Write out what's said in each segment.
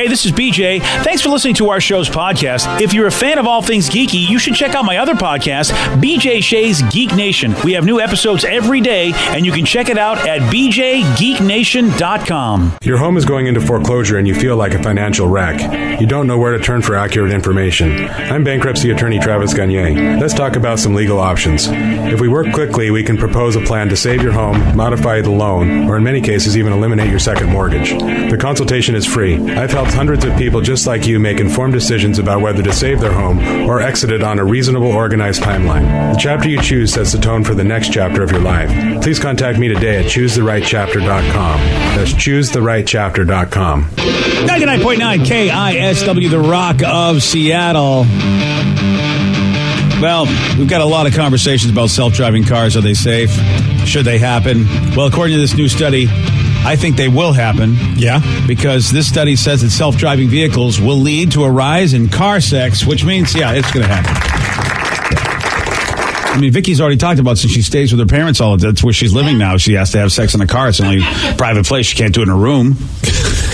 Hey, this is BJ. Thanks for listening to our show's podcast. If you're a fan of all things geeky, you should check out my other podcast, BJ Shea's Geek Nation. We have new episodes every day, and you can check it out at bjgeeknation.com. Your home is going into foreclosure and you feel like a financial wreck. You don't know where to turn for accurate information. I'm bankruptcy attorney Travis Gagne. Let's talk about some legal options. If we work quickly, we can propose a plan to save your home, modify the loan, or in many cases even eliminate your second mortgage. The consultation is free. I've helped hundreds of people just like you make informed decisions about whether to save their home or exit it on a reasonable, organized timeline. The chapter you choose sets the tone for the next chapter of your life. Please contact me today at choosetherightchapter.com. That's choosetherightchapter.com. 99.9 KISW, the Rock of Seattle. Well, we've got a lot of conversations about self-driving cars. Are they safe? Should they happen? Well, according to this new study, I think they will happen. Yeah. Because this study says that self-driving vehicles will lead to a rise in car sex, which means, yeah, it's going to happen. I mean, Vicky's already talked about since she stays with her parents all the time. That's where she's living now. She has to have sex in a car. It's the only private place. She can't do it in a room.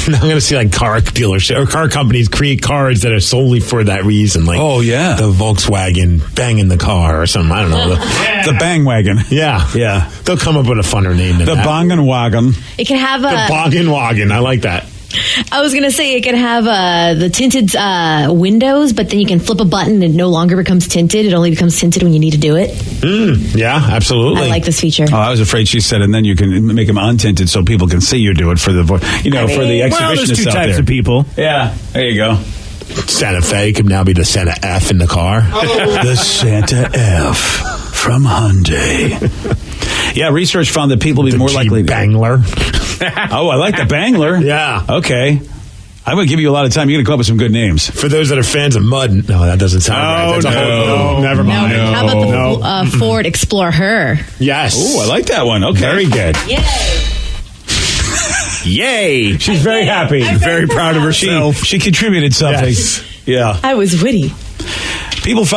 I'm going to see like car dealership or car companies create cars that are solely for that reason. Like, oh, yeah. The Volkswagen banging the car or something. I don't know. The bang wagon. Yeah. Yeah. They'll come up with a funner name than the that. The bongin wagon. It can have the boggin wagon. I like that. I was going to say it can have the tinted windows, but then you can flip a button and it no longer becomes tinted. It only becomes tinted when you need to do it. Yeah, absolutely. I like this feature. Oh, I was afraid she said, and then you can make them untinted so people can see you do it for the, for the exhibitionists well, there's two out types there. of people. Yeah, there you go. Santa Fe could now be the Santa F in the car. The Santa F from Hyundai. Yeah, research found that people will be more likely to... Bangler. Oh, I like the Bangler. Yeah. Okay. I'm going to give you a lot of time. You're going to come up with some good names. For those that are fans of mud. No, that doesn't sound right. That's never mind. No. How about the Ford Explorer? Yes. Oh, I like that one. Okay. Very good. Yay. She's very happy. Very proud of herself. She contributed something. Yes. Yeah. I was witty. The research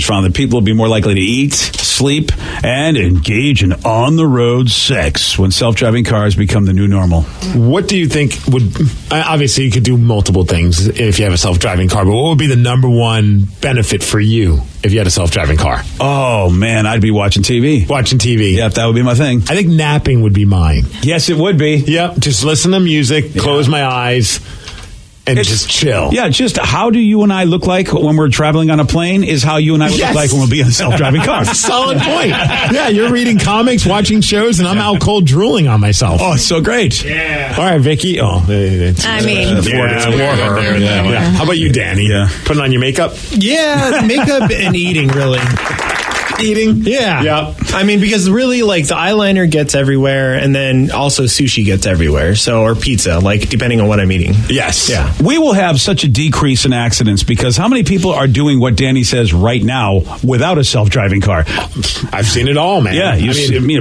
found that people will be more likely to eat, sleep, and engage in on-the-road sex when self-driving cars become the new normal. What do you think would... Obviously, you could do multiple things if you have a self-driving car, but what would be the number one benefit for you if you had a self-driving car? Oh, man, I'd be watching TV. Watching TV. Yep, that would be my thing. I think napping would be mine. Yes, it would be. Yep, just listen to music, close my eyes... And just chill. Yeah, just how do you and I look like when we're traveling on a plane is how you and I look like when we'll be in a self-driving car. Solid point. Yeah, you're reading comics, watching shows, and I'm out cold drooling on myself. Oh, it's so great. Yeah. All right, Vicky. Oh, it's I mean, Ford Explorer. Yeah. How about you, Danny? Yeah. Putting on your makeup? Yeah, makeup and eating, really. Eating? Yeah. Yep. I mean, because really, like, the eyeliner gets everywhere, and then also sushi gets everywhere. So, or pizza, like, depending on what I'm eating. Yes. Yeah. We will have such a decrease in accidents because how many people are doing what Danny says right now without a self-driving car? I've seen it all, man. Yeah,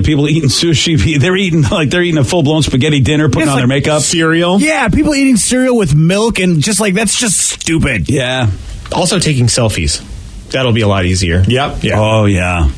people eating sushi. They're eating a full-blown spaghetti dinner, putting on their makeup. Cereal. Yeah, people eating cereal with milk and just like, that's just stupid. Yeah. Also taking selfies. That'll be a lot easier. Yep. Yeah. Oh, yeah.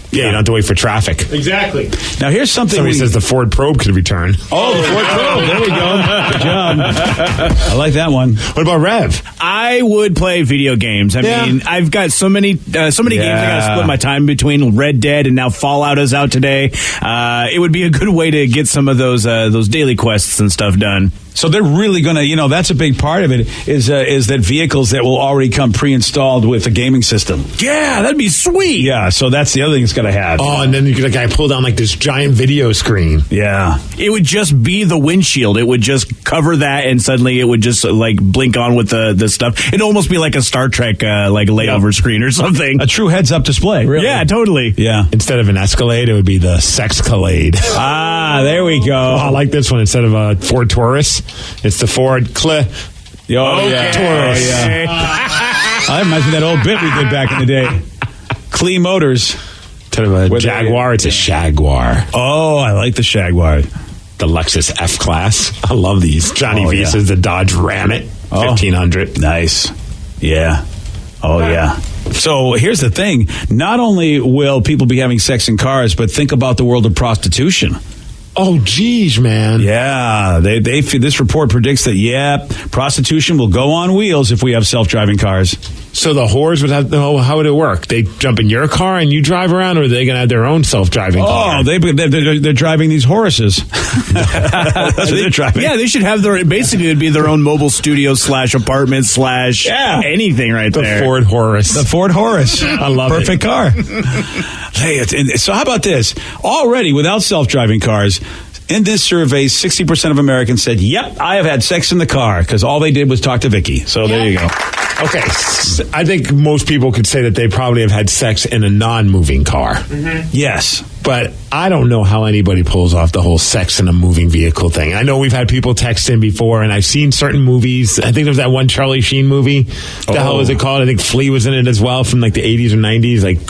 Yeah, you don't have to wait for traffic. Exactly. Now, here's something. Somebody says the Ford Probe could return. Oh, the Ford Probe. There we go. Good job. I like that one. What about Rev? I would play video games. I mean, I've got so many games I got to split my time between. Red Dead and now Fallout is out today. It would be a good way to get some of those daily quests and stuff done. So they're really going to, that's a big part of it is that vehicles that will already come pre-installed with a gaming system. Yeah, that'd be sweet. Yeah, so that's the other thing it's going to have. Oh, and then you could pull down like this giant video screen. Yeah. It would just be the windshield. It would just cover that, and suddenly it would just like blink on with the stuff. It'd almost be like a Star Trek like layover screen or something. A true heads-up display. Really. Yeah, totally. Yeah. Instead of an Escalade, it would be the Sexcalade. Ah, there we go. Oh, I like this one. Instead of a Ford Taurus, it's the Ford Taurus. Yeah. That reminds me of that old bit we did back in the day. Clee Motors. Instead of a Jaguar, it's a Shaguar. Oh, I like the Shaguar. The Lexus F-Class. I love these. Johnny V says the Dodge Ram It. 1500. Nice. Yeah. Oh, yeah. So here's the thing. Not only will people be having sex in cars, but think about the world of prostitution. Oh, geez, man. Yeah, this report predicts that, prostitution will go on wheels if we have self-driving cars. So the whores would have, how would it work? They jump in your car and you drive around, or are they going to have their own self-driving car? Oh, they're driving these Horuses. That's what they're driving. Yeah, they should have basically it'd be their own mobile studio / apartment / anything right there. The Ford Horus. The Ford Horus. I love it. Perfect car. Hey, so how about this? Already, without self-driving cars, in this survey, 60% of Americans said, yep, I have had sex in the car, because all they did was talk to Vicky. So there you go. Okay, I think most people could say that they probably have had sex in a non-moving car. Mm-hmm. Yes. But I don't know how anybody pulls off the whole sex in a moving vehicle thing. I know we've had people text in before, and I've seen certain movies. I think there was that one Charlie Sheen movie. The hell was it called? I think Flea was in it as well, from like the 80s or 90s, like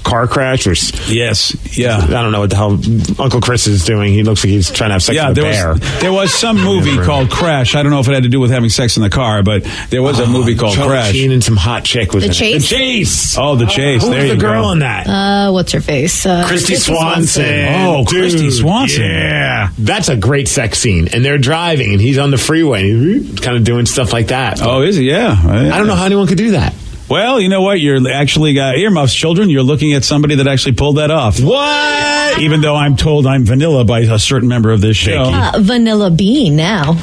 Car Crash. Or yes, yeah. I don't know what the hell Uncle Chris is doing. He looks like he's trying to have sex with a bear. There was some movie called Crash. I don't know if it had to do with having sex in the car, but there was a movie called Charlie Crash. Sheen and some hot chick was in Chase? it. The Chase. Oh, The Chase. Who there was you the girl go. in that? What's her face? Christy Swanson. Oh, Christy Dude, Swanson. Yeah. That's a great sex scene. And they're driving, and he's on the freeway, and he's kind of doing stuff like that. Oh, is he? Yeah. I don't know how anyone could do that. Well, you know what? You're actually got earmuffs, children. You're looking at somebody that actually pulled that off. What? Even though I'm told I'm vanilla by a certain member of this show. Vanilla Bean now.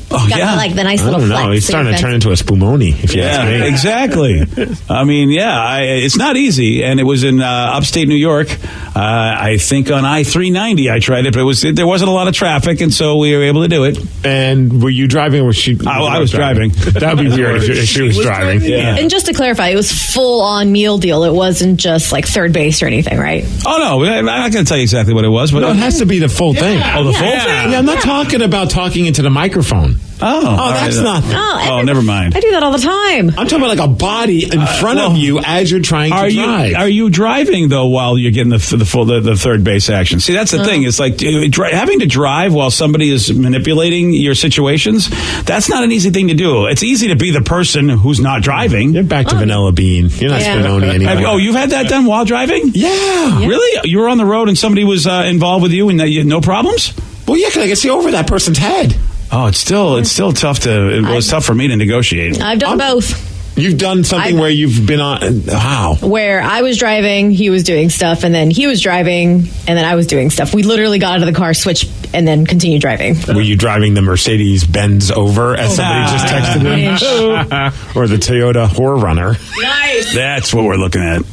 Oh, Got like the nice I little don't know. flex He's starting to thing. turn into a spumoni, if you ask me. Exactly. I mean, it's not easy, and it was in upstate New York. I think on I-390 I tried it, but there wasn't a lot of traffic, and so we were able to do it. And were you driving, or was she? I was driving. That would be weird if she was driving. Yeah. And just to clarify, it was full on meal deal. It wasn't just like third base or anything, right? Oh, no. I'm not going to tell you exactly what it was. But No, it has to be the full thing. Oh, the full thing? Yeah, I'm not talking about talking into the microphone. Oh, That's nothing. Oh, never mind. I do that all the time. I'm talking about like a body in front of you as you're trying to drive. Are you driving though while you're getting the third base action? See, that's the thing. It's like having to drive while somebody is manipulating your situations. That's not an easy thing to do. It's easy to be the person who's not driving. You're back to Vanilla Bean. You're not Spinoni anymore. You've had that done while driving? Yeah. Really? You were on the road and somebody was involved with you and you had no problems? Well, yeah, because I can see over that person's head. Oh, it's still tough it was tough for me to negotiate. I've done both. You've done something where you've been on, where I was driving, he was doing stuff, and then he was driving, and then I was doing stuff. We literally got out of the car, switched, and then continued driving. Were you driving the Mercedes Benz over as somebody just texted him? Or the Toyota 4Runner? Nice. That's what we're looking at.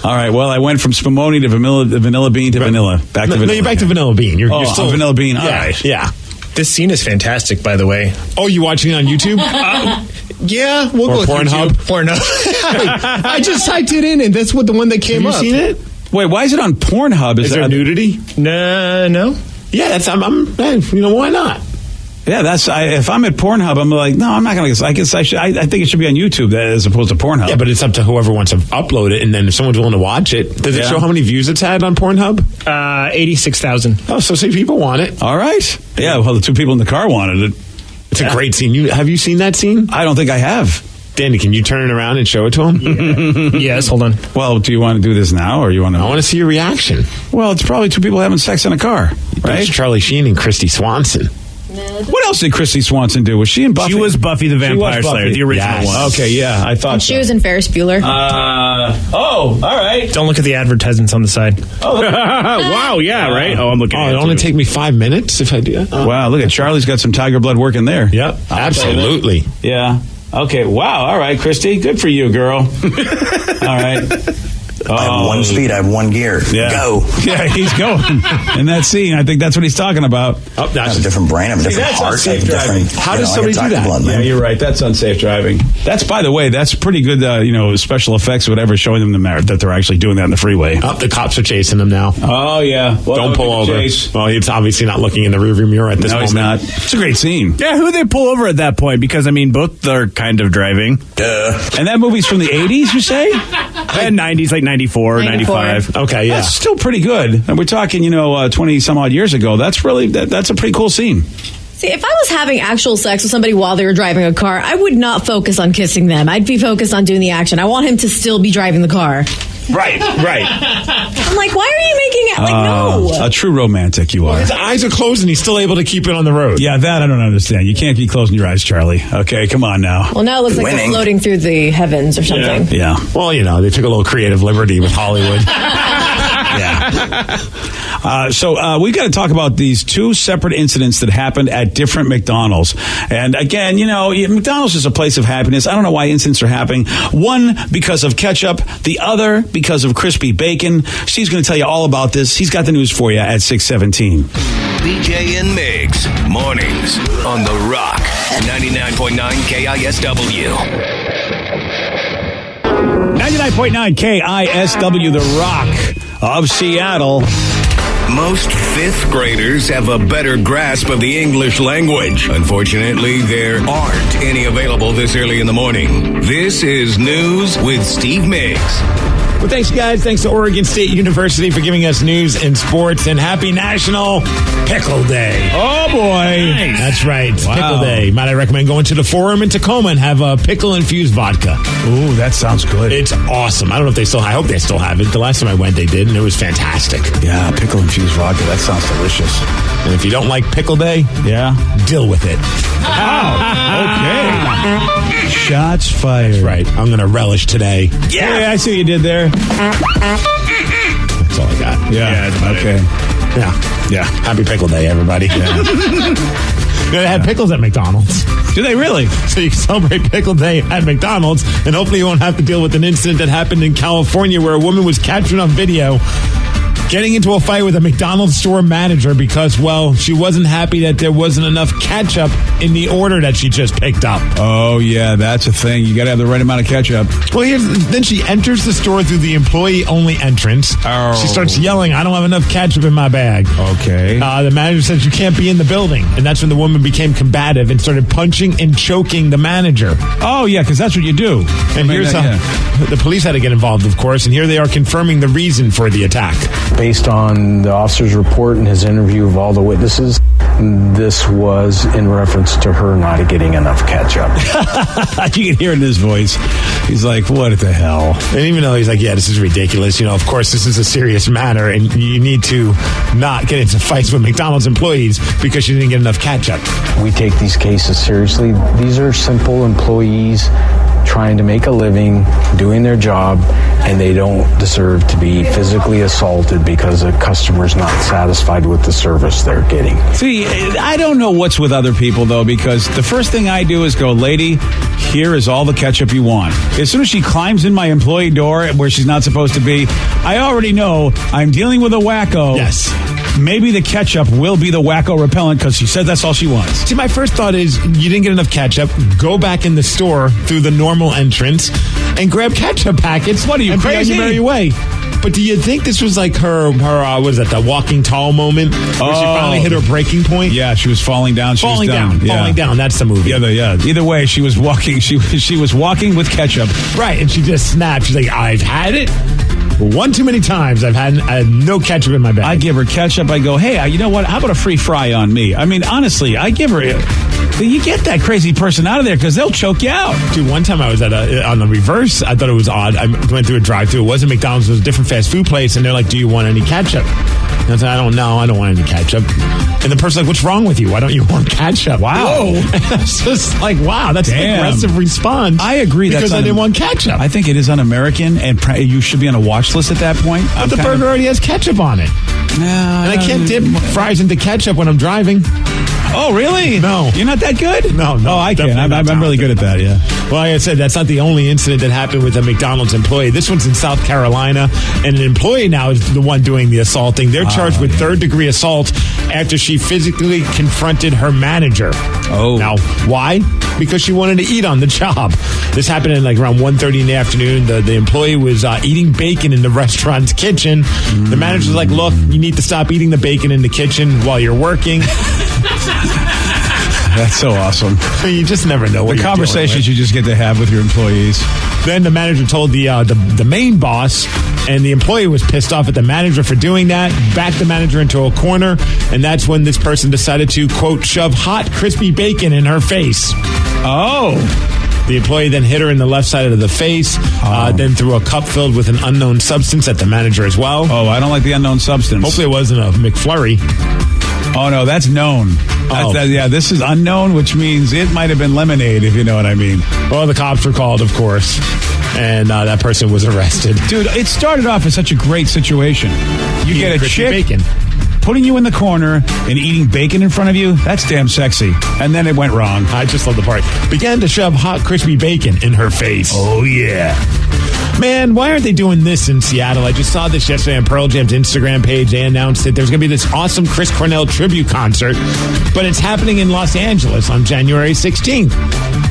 All right. Well, I went from Spumoni to Vanilla Bean to Vanilla. Back to Vanilla. No, you're back to Vanilla Bean. You're still Vanilla Bean. All right. Yeah. This scene is fantastic, by the way. Oh, you watching it on YouTube? Yeah, we'll go with Pornhub? Pornhub. I just typed it in, and that's what the one that came Have up. you seen it? Wait, why is it on Pornhub? Is there nudity? No. Yeah, why not? Yeah, if I'm at Pornhub, I'm like, no, I'm not going to. I think it should be on YouTube as opposed to Pornhub. Yeah, but it's up to whoever wants to upload it, and then if someone's willing to watch it, does it show how many views it's had on Pornhub? 86,000. Oh, so see, people want it. All right. Yeah, well, the two people in the car wanted it. It's a great scene. Have you seen that scene? I don't think I have. Danny, can you turn it around and show it to him? Yes, hold on. Well, do you want to do this now, or you want to? I want to see your reaction. Well, it's probably two people having sex in a car, right? It's Charlie Sheen and Christy Swanson. What else did Christy Swanson do? Was she in Buffy? She was Buffy the Vampire Slayer, the original one. Okay, yeah, I thought She was in Ferris Bueller. all right. Don't look at the advertisements on the side. Wow, yeah, right? Oh, I'm looking at it. It'll only take me 5 minutes if I do that. Wow, look at Charlie's got some tiger blood working there. Yep, absolutely. Yeah. Okay, wow. All right, Christy. Good for you, girl. All right. I have one speed, I have one gear. Yeah. Go. Yeah, he's going. In that scene, I think that's what he's talking about. I have a different brain, I have a different heart, I have a different... How does somebody do that? Blood, Yeah, you're right. That's unsafe driving. That's, by the way, that's pretty good, special effects or whatever, showing them that they're actually doing that in the freeway. Oh, the cops are chasing them now. Oh, yeah. Well, Don't pull over. Chase. Well, he's obviously not looking in the rearview mirror at this No, moment. he's not. It's a great scene. Yeah, who they pull over at that point? Because, both are kind of driving. Duh. And that movie's from the 80s, you say? And 90s, like 94, 95. Okay, yeah. That's still pretty good. And we're talking, 20 some odd years ago. That's really, that's a pretty cool scene. See, if I was having actual sex with somebody while they were driving a car, I would not focus on kissing them. I'd be focused on doing the action. I want him to still be driving the car. Right. I'm like, why are you making it? Like, no. A true romantic you are. His eyes are closed and he's still able to keep it on the road. Yeah, that I don't understand. You can't keep closing your eyes, Charlie. Okay, come on now. Well, now it looks like they're floating through the heavens or something. Yeah. Well, they took a little creative liberty with Hollywood. So we've got to talk about these two separate incidents that happened at different McDonald's. And again, McDonald's is a place of happiness. I don't know why incidents are happening. One, because of ketchup. The other, because of crispy bacon. Steve's going to tell you all about this. He's got the news for you at 6:17. BJ and Migs, mornings on The Rock, 99.9 KISW. 99.9 KISW, The Rock of Seattle. Most fifth graders have a better grasp of the English language. Unfortunately, there aren't any available this early in the morning. This is News with Steve Miggs. Well, thanks, guys. Thanks to Oregon State University for giving us news and sports. And happy National Pickle Day. Oh, boy. Nice. That's right. It's Wow. Pickle Day. Might I recommend going to the Forum in Tacoma and have a pickle-infused vodka. Ooh, that sounds good. It's awesome. I don't know if they still... I hope they still have it. The last time I went, they did, and it was fantastic. Yeah, pickle-infused vodka. That sounds delicious. And if you don't like Pickle Day, deal with it. Okay. Shots fired. That's right. I'm going to relish today. Yeah, I see what you did there. That's all I got. Yeah, okay. Yeah. Happy Pickle Day, everybody. Yeah. They have pickles at McDonald's. Do they really? So you can celebrate Pickle Day at McDonald's, and hopefully you won't have to deal with an incident that happened in California where a woman was captured on video getting into a fight with a McDonald's store manager because, well, she wasn't happy that there wasn't enough ketchup in the order that she just picked up. Oh, yeah, that's a thing. You got to have the right amount of ketchup. Well, then she enters the store through the employee-only entrance. Oh. She starts yelling, "I don't have enough ketchup in my bag." Okay. The manager says, "You can't be in the building." And that's when the woman became combative and started punching and choking the manager. Oh, yeah, because that's what you do. And here's how the police had to get involved, of course, and here they are confirming the reason for the attack. Based on the officer's report and his interview of all the witnesses, this was in reference to her not getting enough ketchup. You can hear it in his voice. He's like, what the hell? And even though he's like, yeah, this is ridiculous, of course, this is a serious matter, and you need to not get into fights with McDonald's employees because she didn't get enough ketchup. We take these cases seriously. These are simple employees trying to make a living, doing their job, and they don't deserve to be physically assaulted because a customer's not satisfied with the service they're getting. See, I don't know what's with other people, though, because the first thing I do is go, lady, here is all the ketchup you want. As soon as she climbs in my employee door where she's not supposed to be, I already know I'm dealing with a wacko. Yes. Maybe the ketchup will be the wacko repellent because she said that's all she wants. See, my first thought is you didn't get enough ketchup. Go back in the store through the normal entrance and grab ketchup packets. What are you, and crazy? Be on your merry way. But do you think this was like her what is that, the walking tall moment where she finally hit her breaking point? Yeah, she was falling down. Falling down. That's the movie. Yeah. Either way, she was walking. She was walking with ketchup. Right, and she just snapped. She's like, I've had it. One too many times. I had no ketchup in my bag. I give her ketchup. I go, hey, you know what? How about a free fry on me? I mean, honestly, I give her. You get that crazy person out of there because they'll choke you out. Dude, one time I was on the reverse. I thought it was odd. I went through a drive-thru. It wasn't McDonald's. It was a different fast food place, and they're like, "Do you want any ketchup?" And I said, "I don't know. I don't want any ketchup." And the person's like, "What's wrong with you? Why don't you want ketchup?" Wow. It's just like, wow, that's an aggressive response. I agree. Because I didn't want ketchup. I think it is un-American, and you should be on a watch list at that point. But the burger already has ketchup on it. No, and I can't dip fries into ketchup when I'm driving. Oh, really? No. You're not that good? No. Oh, I can. I'm really good at that, yeah. Well, like I said, that's not the only incident that happened with a McDonald's employee. This one's in South Carolina, and an employee now is the one doing the assaulting. They're charged with third-degree assault after she physically confronted her manager. Oh. Now, why? Because she wanted to eat on the job. This happened in around 1:30 in the afternoon. The employee was eating bacon in the restaurant's kitchen. The manager was like, look, you need to stop eating the bacon in the kitchen while you're working. That's so awesome. You just never know what the conversations you just get to have with your employees. Then the manager told the main boss, and the employee was pissed off at the manager for doing that, backed the manager into a corner, and that's when this person decided to, quote, shove hot, crispy bacon in her face. Oh. The employee then hit her in the left side of the face, then threw a cup filled with an unknown substance at the manager as well. Oh, I don't like the unknown substance. Hopefully it wasn't a McFlurry. Oh, no, that's known. This is unknown, which means it might have been lemonade, if you know what I mean. Well, the cops were called, of course, and that person was arrested. Dude, it started off as such a great situation. You get a chick bacon. Putting you in the corner and eating bacon in front of you, that's damn sexy. And then it went wrong. I just love the part. Began to shove hot, crispy bacon in her face. Oh, yeah. Man, why aren't they doing this in Seattle? I just saw this yesterday on Pearl Jam's Instagram page. They announced that there's going to be this awesome Chris Cornell tribute concert, but it's happening in Los Angeles on January 16th.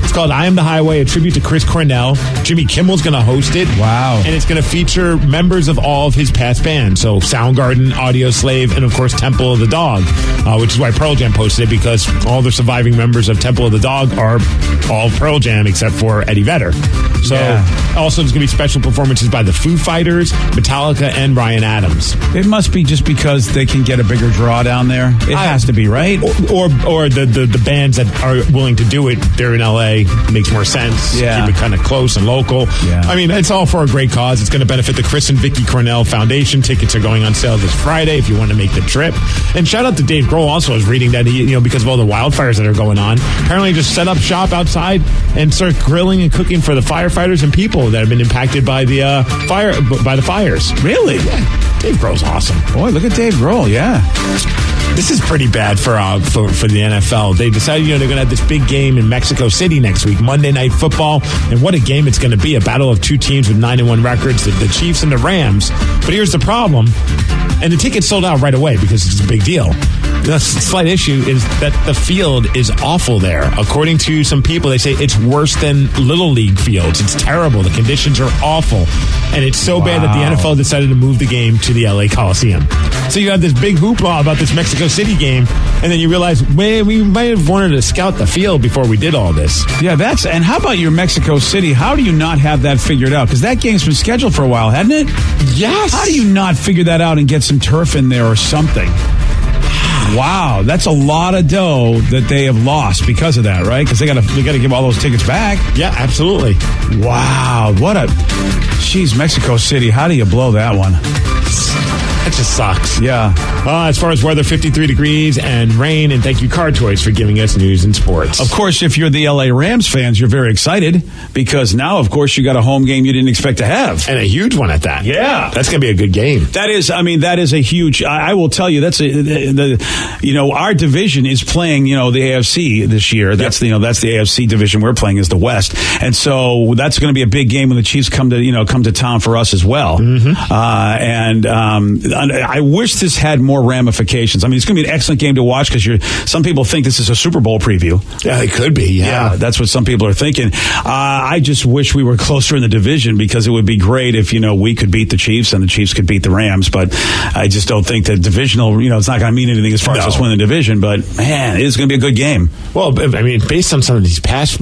It's called I Am the Highway, a tribute to Chris Cornell. Jimmy Kimmel's going to host it. Wow. And it's going to feature members of all of his past bands. So Soundgarden, Audioslave, and of course Temple of the Dog, which is why Pearl Jam posted it, because all the surviving members of Temple of the Dog are all Pearl Jam except for Eddie Vedder. So also there's going to be special performances by the Foo Fighters, Metallica, and Bryan Adams. It must be just because they can get a bigger draw down there. It has to be, right? Or the bands that are willing to do it, they're in LA. Makes more sense. Yeah. Keep it kind of close and local. Yeah. I mean, it's all for a great cause. It's going to benefit the Chris and Vicky Cornell Foundation. Tickets are going on sale this Friday if you want to make the trip. And shout out to Dave Grohl. Also, I was reading that he, because of all the wildfires that are going on, apparently just set up shop outside and start grilling and cooking for the firefighters and people that have been impacted by the fires. Really? Yeah. Dave Grohl's awesome. Boy, look at Dave Grohl. Yeah. This is pretty bad for the NFL. They decided, they're going to have this big game in Mexico City next week, Monday Night Football, and what a game it's going to be. A battle of two teams with 9-1 records, the Chiefs and the Rams. But here's the problem, and the tickets sold out right away because it's a big deal. The slight issue is that the field is awful there. According to some people, they say it's worse than Little League fields. It's terrible. The conditions are awful. And it's so bad that the NFL decided to move the game to the LA Coliseum. So you have this big hoopla about this Mexico City game, and then you realize, we might have wanted to scout the field before we did all this. Yeah, and how about your Mexico City? How do you not have that figured out? Because that game's been scheduled for a while, hadn't it? Yes. How do you not figure that out and get some turf in there or something? Wow, that's a lot of dough that they have lost because of that, right? Because they got to give all those tickets back. Yeah, absolutely. Wow, geez, Mexico City. How do you blow that one? That just sucks. Yeah. As far as weather, 53 degrees and rain, and thank you, Car Toys, for giving us news and sports. Of course, if you're the LA Rams fans, you're very excited because now, of course, you got a home game you didn't expect to have. And a huge one at that. Yeah. That's going to be a good game. That is a huge, I will tell you, our division is playing, the AFC this year. That's the AFC division we're playing is the West. And so that's going to be a big game when the Chiefs come to town for us as well. Mm-hmm. I wish this had more ramifications. I mean, it's going to be an excellent game to watch because some people think this is a Super Bowl preview. Yeah, it could be. Yeah, that's what some people are thinking. I just wish we were closer in the division because it would be great if we could beat the Chiefs and the Chiefs could beat the Rams. But I just don't think that divisional. It's not going to mean anything as far as us winning the division. But man, it is going to be a good game. Well, I mean, based on some of these past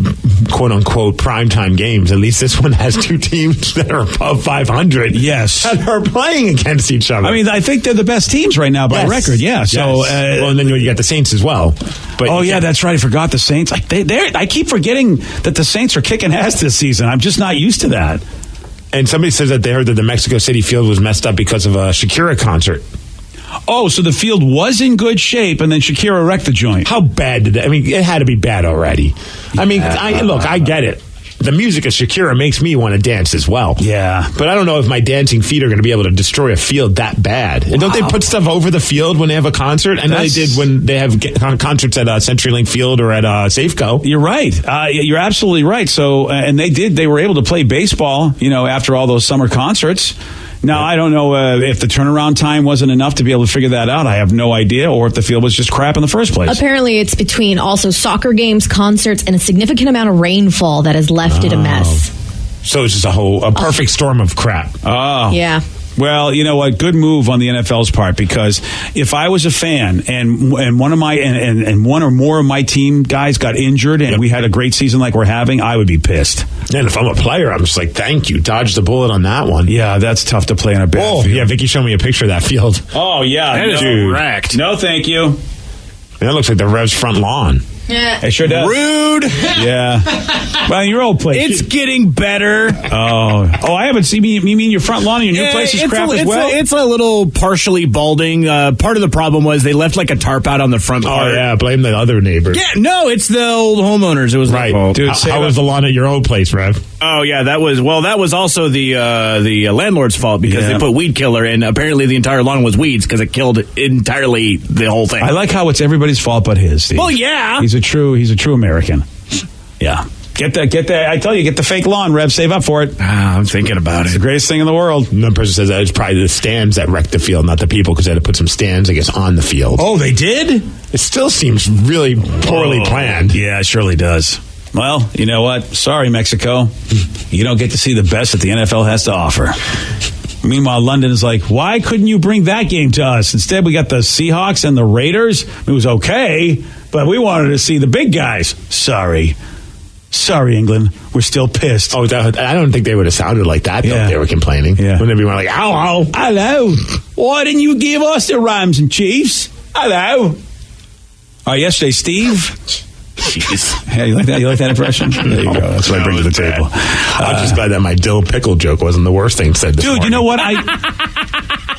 quote unquote primetime games, at least this one has two teams that are above 500. Yes, that are playing against each other. I mean, I think they're the best teams right now by record. Yeah. So, and then you got the Saints as well. But that's right. I forgot the Saints. I keep forgetting that the Saints are kicking ass this season. I'm just not used to that. And somebody says that they heard that the Mexico City field was messed up because of a Shakira concert. Oh, so the field was in good shape, and then Shakira wrecked the joint. How bad did that? I mean, it had to be bad already. I mean, I get it. The music of Shakira makes me want to dance as well. Yeah. But I don't know if my dancing feet are going to be able to destroy a field that bad. And don't they put stuff over the field when they have a concert? I know they did when they have concerts at CenturyLink Field or at Safeco. You're right. You're absolutely right. So, and they were able to play baseball, after all those summer concerts. Now, I don't know if the turnaround time wasn't enough to be able to figure that out. I have no idea, or if the field was just crap in the first place. Apparently, it's between also soccer games, concerts, and a significant amount of rainfall that has left it a mess. So it's just a perfect storm of crap. Oh. Yeah. Well, you know what? Good move on the NFL's part, because if I was a fan and one of my and one or more of my team guys got injured and we had a great season like we're having, I would be pissed. And if I'm a player, I'm just like, thank you, dodged the bullet on that one. Yeah, that's tough to play on a bad field. Yeah, Vicky showed me a picture of that field. Oh yeah, that is wrecked. No, thank you. That looks like the Revs front lawn. It sure does. Rude. Yeah. Well, your old place. It's getting better. Oh, I haven't seen. You mean your front lawn and your new place is crap as well? It's a little partially balding. Part of the problem was they left like a tarp out on the front part. Oh, yeah. Blame the other neighbors. Yeah, no, it's the old homeowners. It was right. Dude, how was the lawn at your old place, Rev? Oh, yeah, that was also the landlord's fault because they put weed killer in. Apparently the entire lawn was weeds because it killed entirely the whole thing. I like how it's everybody's fault but his, Steve. Well, yeah. He's a true American. Yeah. Get that. I tell you, get the fake lawn, Rev. Save up for it. I'm thinking about It's the greatest thing in the world. One person says that it's probably the stands that wrecked the field, not the people, because they had to put some stands, I guess, on the field. Oh, they did? It still seems really poorly planned. Yeah, it surely does. Well, you know what? Sorry, Mexico. You don't get to see the best that the NFL has to offer. Meanwhile, London is like, why couldn't you bring that game to us? Instead, we got the Seahawks and the Raiders. It was okay, but we wanted to see the big guys. Sorry, England. We're still pissed. Oh, I don't think they would have sounded like that, though, if they were complaining. Yeah. Wouldn't they be more like, ow, hello. Why didn't you give us the Rams and Chiefs? Hello. Yesterday, Steve. Jeez. Yeah, you like that? You like that impression? There you go. That's what I bring to the table. I'm just glad that my dill pickle joke wasn't the worst thing said this morning. Dude, you know what?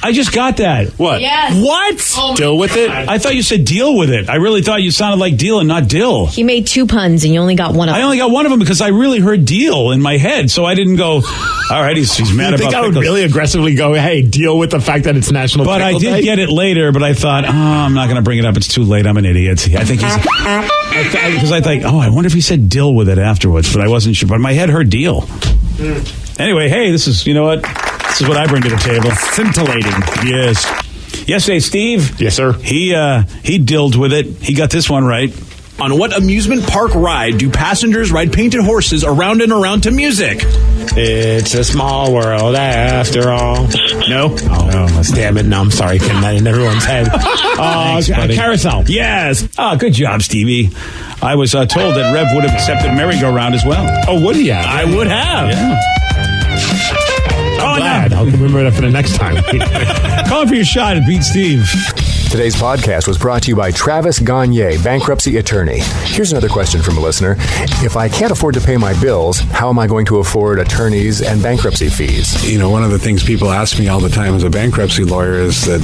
I just got that. What? Yes. What? Deal with it? I thought you said deal with it. I really thought you sounded like deal and not dill. He made 2 puns and you only got one of them. I only got one of them because I really heard deal in my head, so I didn't go, all right, he's mad you about think I would pickles. really aggressily go, hey, deal with the fact that it's National But Pickle I did Day? get it later, but I thought, I'm not going to bring it up. It's too late. I'm an idiot. I think he's... Because I think, I wonder if he said deal with it afterwards, but I wasn't sure. But my head heard deal. Anyway, hey, this is, you know what? This is what I bring to the table. Scintillating. Yes. Yesterday, Steve. Yes, sir. He dilled with it. He got this one right. On what amusement park ride do passengers ride painted horses around and around to music? It's a small world after all. No. Oh, damn it. No, I'm sorry. Getting that in everyone's head. Thanks, buddy. Carousel. Yes. Good job, Stevie. I was told that Rev would have accepted merry-go-round as well. Oh, would he have? I would have. Yeah. I'm glad. I'll remember that for the next time. Call for your shot and beat Steve. Today's podcast was brought to you by Travis Gagne, bankruptcy attorney. Here's another question from a listener. If I can't afford to pay my bills, how am I going to afford attorneys and bankruptcy fees? You know, one of the things people ask me all the time as a bankruptcy lawyer is that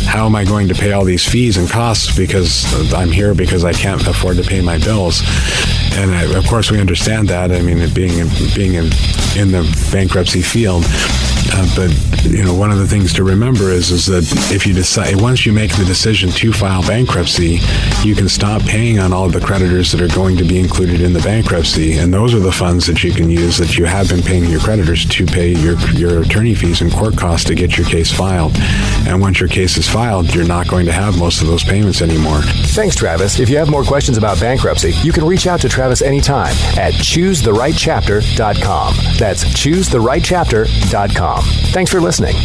how am I going to pay all these fees and costs because I'm here because I can't afford to pay my bills. And of course we understand that. I mean, being in the bankruptcy field. But you know, one of the things to remember is that if you decide, once you make the decision to file bankruptcy, you can stop paying on all of the creditors that are going to be included in the bankruptcy, and those are the funds that you can use that you have been paying your creditors to pay your attorney fees and court costs to get your case filed. And once your case is filed, you're not going to have most of those payments anymore. Thanks, Travis. If you have more questions about bankruptcy, you can reach out to Travis anytime at choosetherightchapter.com. That's choosetherightchapter.com. Thanks for listening.